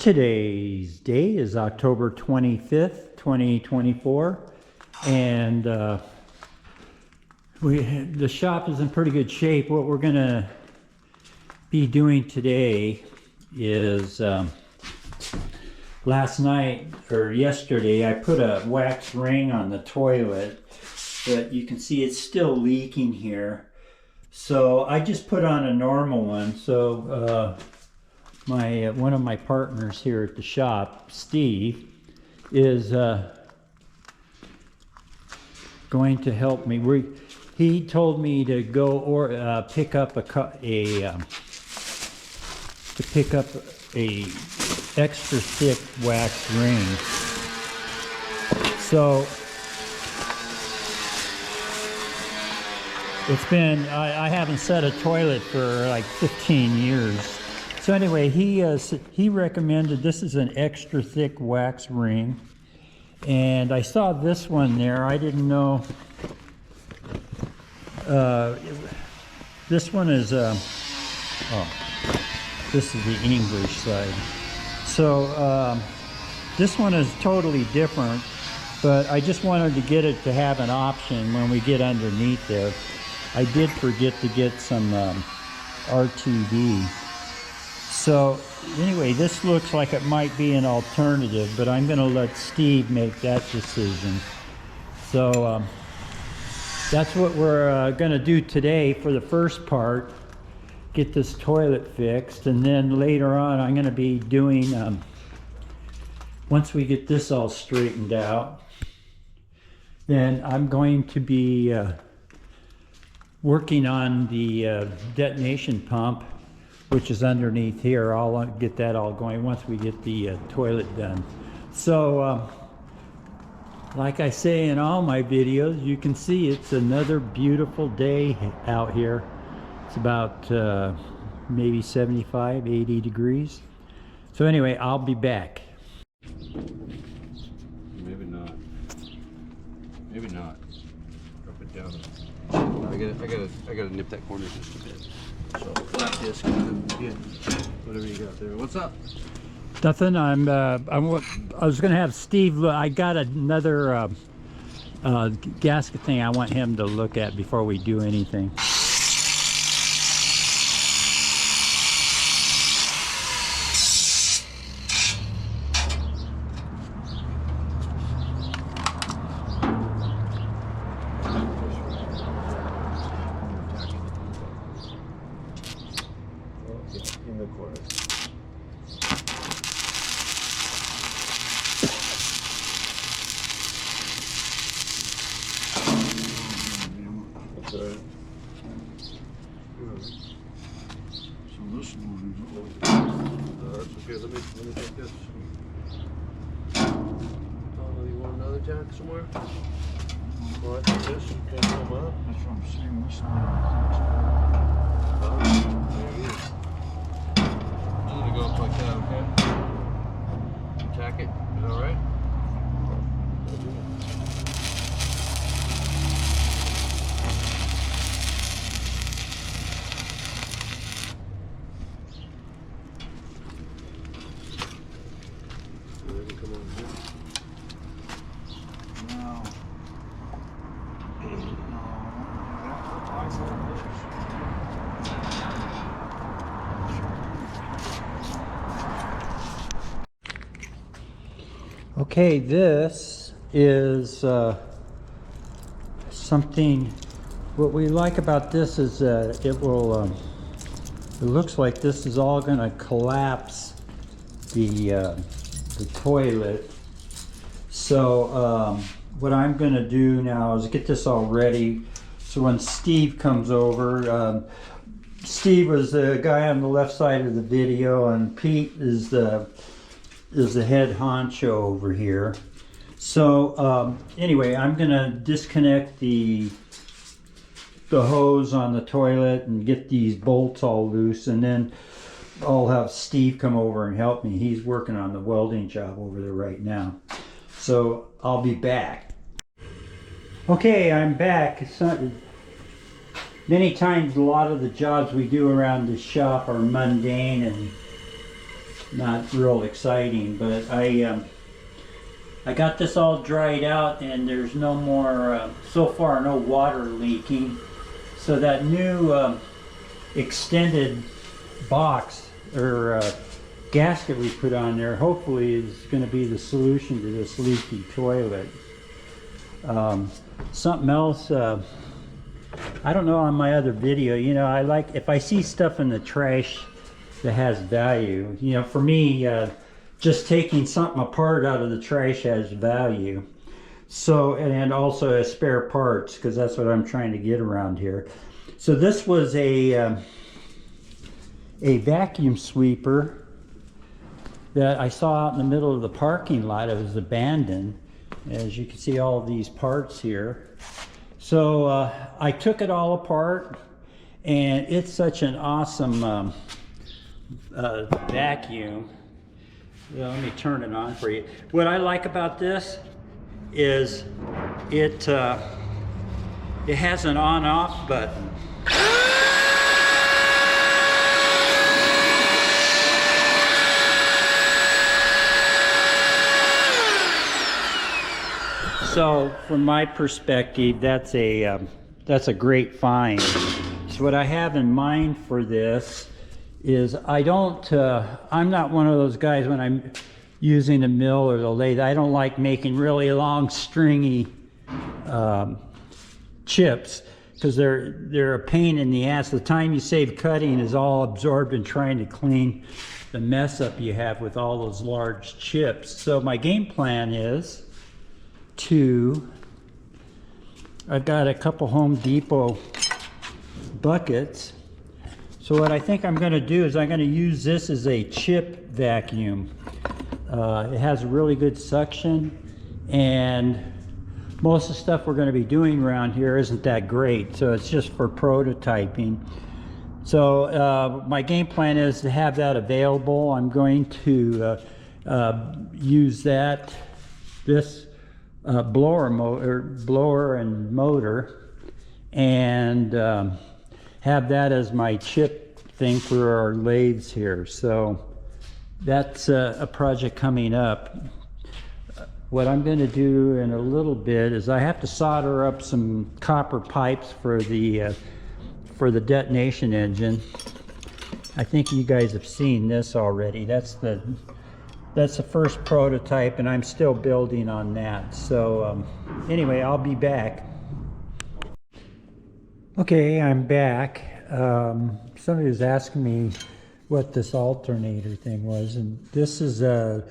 Today's date is October 25th, 2024, and the shop is in pretty good shape. What we're going to be doing today is last night or yesterday I put a wax ring on the toilet, but you can see it's still leaking here. So I just put on a normal one. So one of my partners here at the shop, Steve, is going to help me. He told me to go or pick up a extra thick wax ring. So it's been, I haven't set a toilet for like 15 years. So anyway, he recommended, this is an extra thick wax ring, and I saw this one there. I didn't know. This one is this is the English side. So this one is totally different, but I just wanted to get it to have an option when we get underneath there. I did forget to get some RTV. So anyway, this looks like it might be an alternative, but I'm going to let Steve make that decision. So that's what we're going to do today for the first part, get this toilet fixed, and then later on I'm going to be doing, once we get this all straightened out, then I'm going to be working on the detonation pump, which is underneath here. I'll get that all going once we get the toilet done. So like I say in all my videos, you can see it's another beautiful day out here. It's about maybe 75, 80 degrees. So anyway, I'll be back. Maybe not. Maybe not. Drop it down. I gotta nip that corner just a bit. So like this, kind of, yeah, whatever you got there. What's up? Nothing. I was gonna have Steve look. I got another gasket thing I want him to look at before we do anything. In the corner. That's all right. So this one is that's okay. Let me take this. Oh, you want another jack somewhere? Well, I think this you can come up. That's what I'm saying. This one. There it is. I'm gonna go up like that, okay? Tack it. Is that alright? Come on here. No. Okay, this is something. What we like about this is it will. It looks like this is all going to collapse the toilet. So what I'm going to do now is get this all ready. So when Steve comes over, Steve was the guy on the left side of the video, and Pete is the head honcho over here. So anyway, I'm gonna disconnect the hose on the toilet and get these bolts all loose, and then I'll have Steve come over and help me. He's working on the welding job over there right now. So I'll be back. Okay, I'm back. Many times a lot of the jobs we do around the shop are mundane and not real exciting, but I got this all dried out and there's no more, so far no water leaking. So that new extended box or gasket we put on there hopefully is going to be the solution to this leaky toilet. Something else, I don't know, on my other video, you know, I like if I see stuff in the trash that has value, you know, for me, just taking something apart out of the trash has value. So, and also as spare parts, because that's what I'm trying to get around here. So this was a vacuum sweeper that I saw out in the middle of the parking lot. It was abandoned. As you can see, all of these parts here. So I took it all apart, and it's such an awesome vacuum. Yeah, let me turn it on for you. What I like about this is it has an on-off button. So from my perspective, that's a great find. So what I have in mind for this is I'm not one of those guys when I'm using a mill or the lathe, I don't like making really long stringy chips, because they're a pain in the ass. The time you save cutting is all absorbed in trying to clean the mess up you have with all those large chips. So my game plan is I've got a couple Home Depot buckets. So what I think I'm going to do is I'm going to use this as a chip vacuum. It has a really good suction, and most of the stuff we're going to be doing around here isn't that great, so it's just for prototyping. So my game plan is to have that available. I'm going to use this blower and motor, and have that as my chip thing for our lathes here. So that's a project coming up. What I'm going to do in a little bit is I have to solder up some copper pipes for the detonation engine. I think you guys have seen this already. That's the first prototype, and I'm still building on that. So anyway, I'll be back. Okay, I'm back. Somebody was asking me what this alternator thing was, and this is a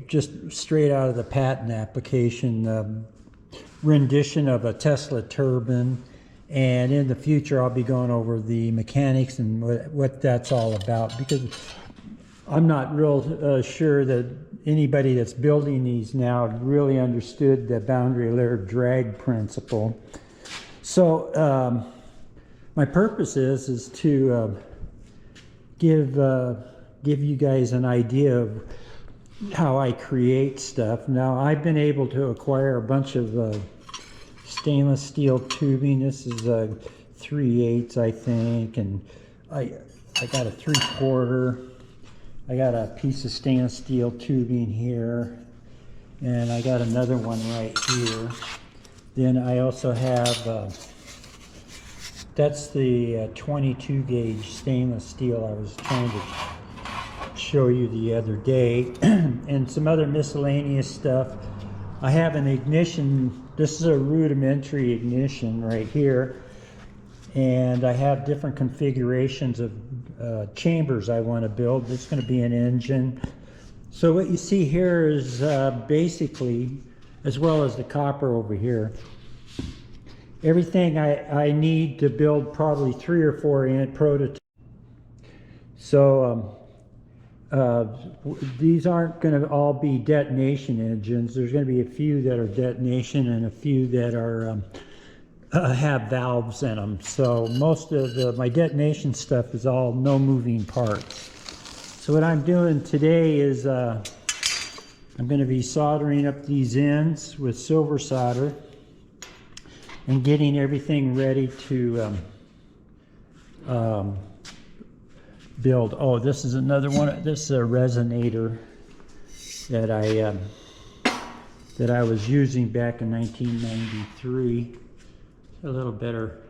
just straight out of the patent application rendition of a Tesla turbine. And in the future, I'll be going over the mechanics and what that's all about, because I'm not real sure that anybody that's building these now really understood the boundary layer drag principle. So my purpose is to give you guys an idea of how I create stuff. Now, I've been able to acquire a bunch of stainless steel tubing. This is a 3/8, I think, and I got a 3/4. I got a piece of stainless steel tubing here, and I got another one right here. Then I also have, that's the 22 gauge stainless steel I was trying to show you the other day, and some other miscellaneous stuff. I have an ignition. This is a rudimentary ignition right here, and I have different configurations of chambers I want to build. This is going to be an engine. So what you see here is basically, as well as the copper over here, everything I need to build probably 3 or 4 prototypes. So these aren't going to all be detonation engines. There's going to be a few that are detonation and a few that are have valves in them. So most of my detonation stuff is all no moving parts. So what I'm doing today is I'm going to be soldering up these ends with silver solder and getting everything ready to build. Oh, this is another one. This is a resonator that I was using back in 1993. A little better.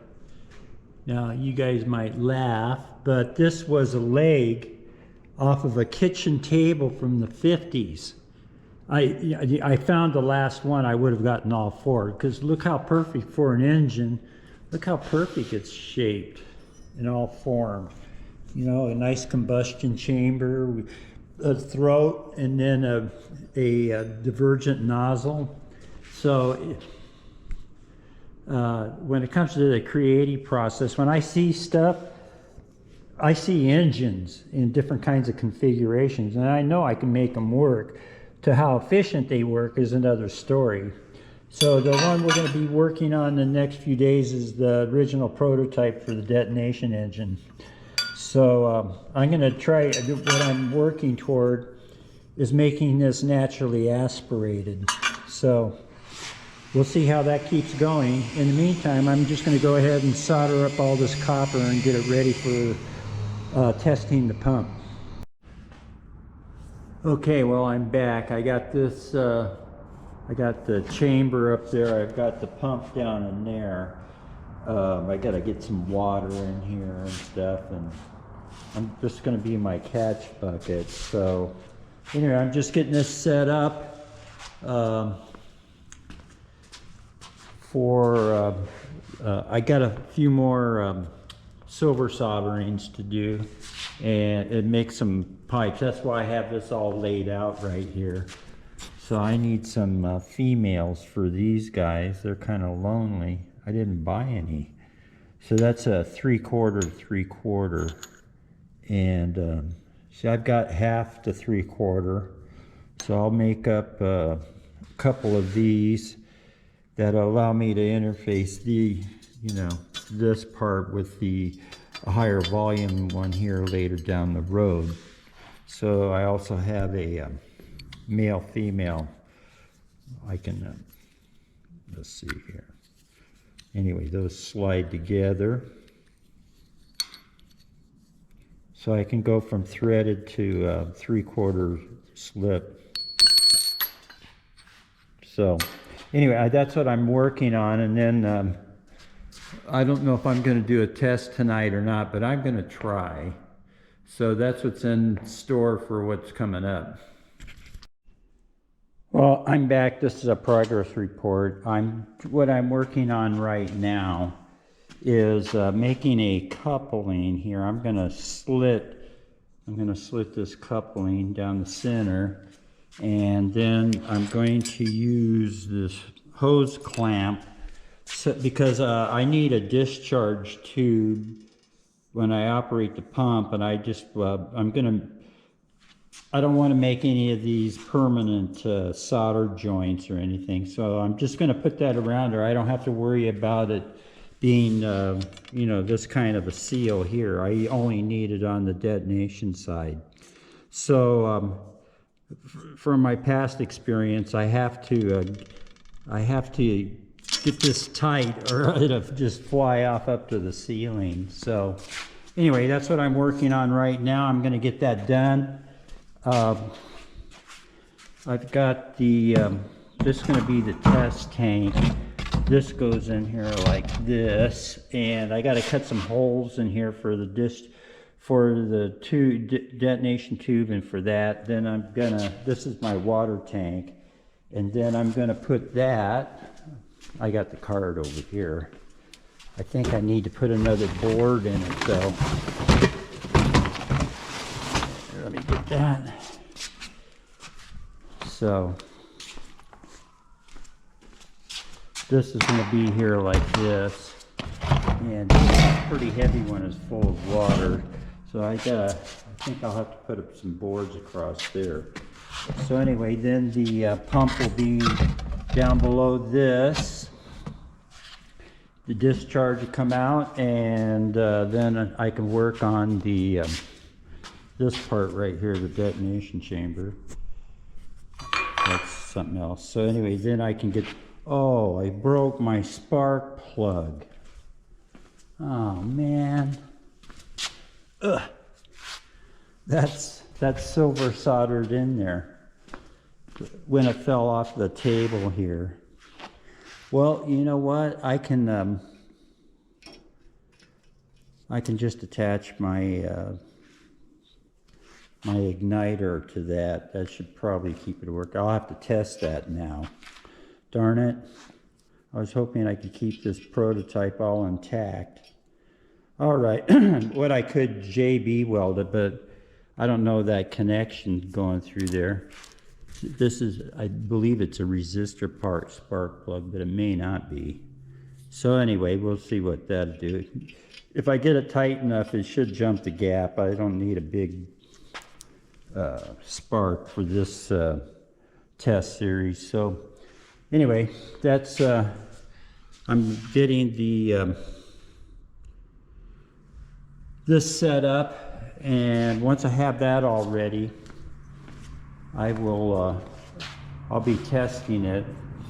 Now you guys might laugh, but this was a leg off of a kitchen table from the 50s. I found the last one. I would have gotten all four, because look how perfect for an engine. Look how perfect it's shaped in all form. You know, a nice combustion chamber, a throat, and then a divergent nozzle. So when it comes to the creative process, when I see stuff, I see engines in different kinds of configurations, and I know I can make them work. To how efficient they work is another story. So the one we're going to be working on the next few days is the original prototype for the Detonation engine. So I'm going to try, what I'm working toward is making this naturally aspirated. So we'll see how that keeps going. In the meantime, I'm just going to go ahead and solder up all this copper and get it ready for testing the pump. Okay, well, I'm back. I got this, I got the chamber up there. I've got the pump down in there. I got to get some water in here and stuff, and I'm just going to be my catch bucket. So anyway, I'm just getting this set up I got a few more silver solderings to do, and it makes some pipes. That's why I have this all laid out right here. So I need some females for these guys. They're kind of lonely. I didn't buy any. So that's a 3/4, 3/4. And see, I've got half to 3/4. So I'll make up a couple of these that allow me to interface the, you know, this part with the higher volume one here later down the road. So I also have a male female. I can let's see here. Anyway, those slide together, so I can go from threaded to 3/4 slip. So anyway, that's what I'm working on, and then I don't know if I'm going to do a test tonight or not, but I'm going to try. So that's what's in store for what's coming up. Well, I'm back. This is a progress report. What I'm working on right now is making a coupling here. I'm going to slit this coupling down the center, and then I'm going to use this hose clamp because I need a discharge tube when I operate the pump, and I don't want to make any of these permanent solder joints or anything, so I'm just going to put that around there. I don't have to worry about it being you know, this kind of a seal here. I only need it on the detonation side. So from my past experience, I have to get this tight or it'll just fly off up to the ceiling. So anyway, that's what I'm working on right now. I'm going to get that done. I've got the this is going to be the test tank. This goes in here like this, and I got to cut some holes in here for the detonation tube, and for that, then I'm gonna, this is my water tank, and then I'm gonna put that, I got the card over here. I think I need to put another board in it, so here, let me get that. So this is going to be here like this, and it's a pretty heavy one, is full of water, so I think I'll have to put up some boards across there. So anyway, then the pump will be down below this. The discharge will come out, and then I can work on the this part right here, the detonation chamber. That's something else. So anyway, then I can get, oh, I broke my spark plug. Oh man. Ugh. That's silver soldered in there when it fell off the table here. Well, you know what? I can just attach my my igniter to that. That should probably keep it working. I'll have to test that now. Darn it. I was hoping I could keep this prototype all intact. All right, what I could JB weld it, but I don't know that connection going through there. This is, I believe it's a resistor part spark plug, but it may not be. So anyway, we'll see what that'll do. If I get it tight enough, it should jump the gap. I don't need a big spark for this test series. So anyway, that's, I'm getting the, this set up, and once I have that all ready, I will, I'll be testing it.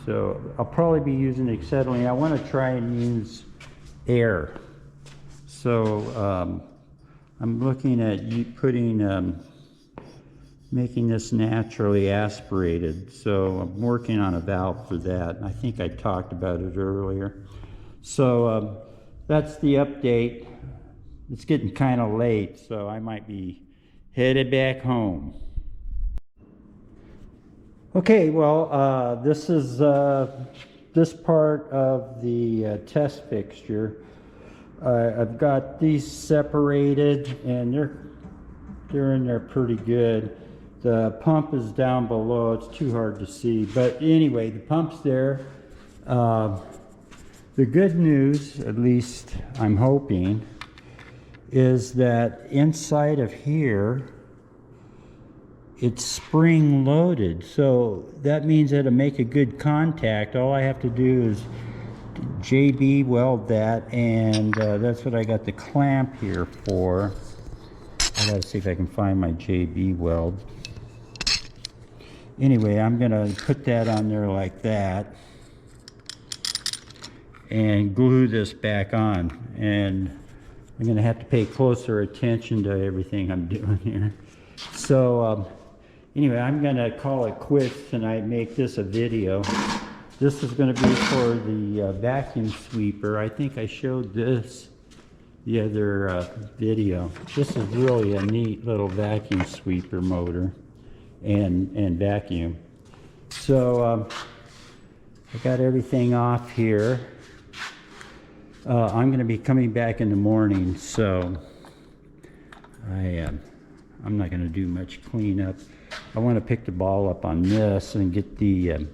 So I'll probably be using acetylene. I want to try and use air. So I'm looking at putting, making this naturally aspirated. So I'm working on a valve for that. I think I talked about it earlier. So that's the update. It's getting kind of late, so I might be headed back home. Okay, well, this is this part of the test fixture. I've got these separated, and they're in there pretty good. The pump is down below. It's too hard to see, but anyway, the pump's there. The good news, at least I'm hoping, is that inside of here, it's spring loaded. So that means that it'll make a good contact. All I have to do is JB weld that, and that's what I got the clamp here for. I gotta see if I can find my JB weld. Anyway, I'm gonna put that on there like that and glue this back on. And I'm going to have to pay closer attention to everything I'm doing here. So anyway, I'm going to call it quits tonight, make this a video. This is going to be for the vacuum sweeper. I think I showed this the other video. This is really a neat little vacuum sweeper motor and vacuum. So I got everything off here. I'm going to be coming back in the morning, so I'm not going to do much cleanup. I want to pick the ball up on this and get the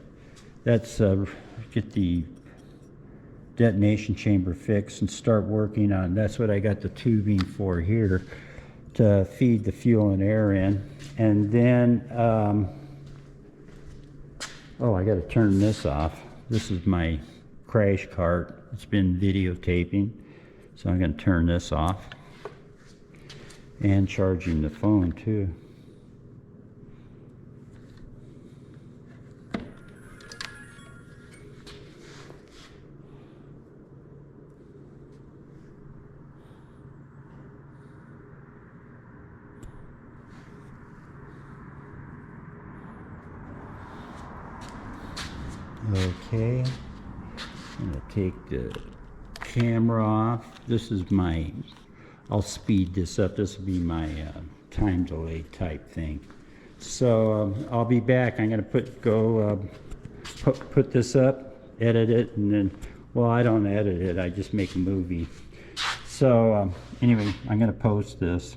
get the detonation chamber fixed and start working on. That's what I got the tubing for here, to feed the fuel and air in. And then oh, I got to turn this off. This is my crash cart. It's been videotaping, so I'm going to turn this off, and charging the phone too. Okay. I'm going to take the camera off. This is my, I'll speed this up. This will be my time delay type thing. So I'll be back. I'm going to put this up, edit it, and then, well, I don't edit it. I just make a movie. So anyway, I'm going to post this.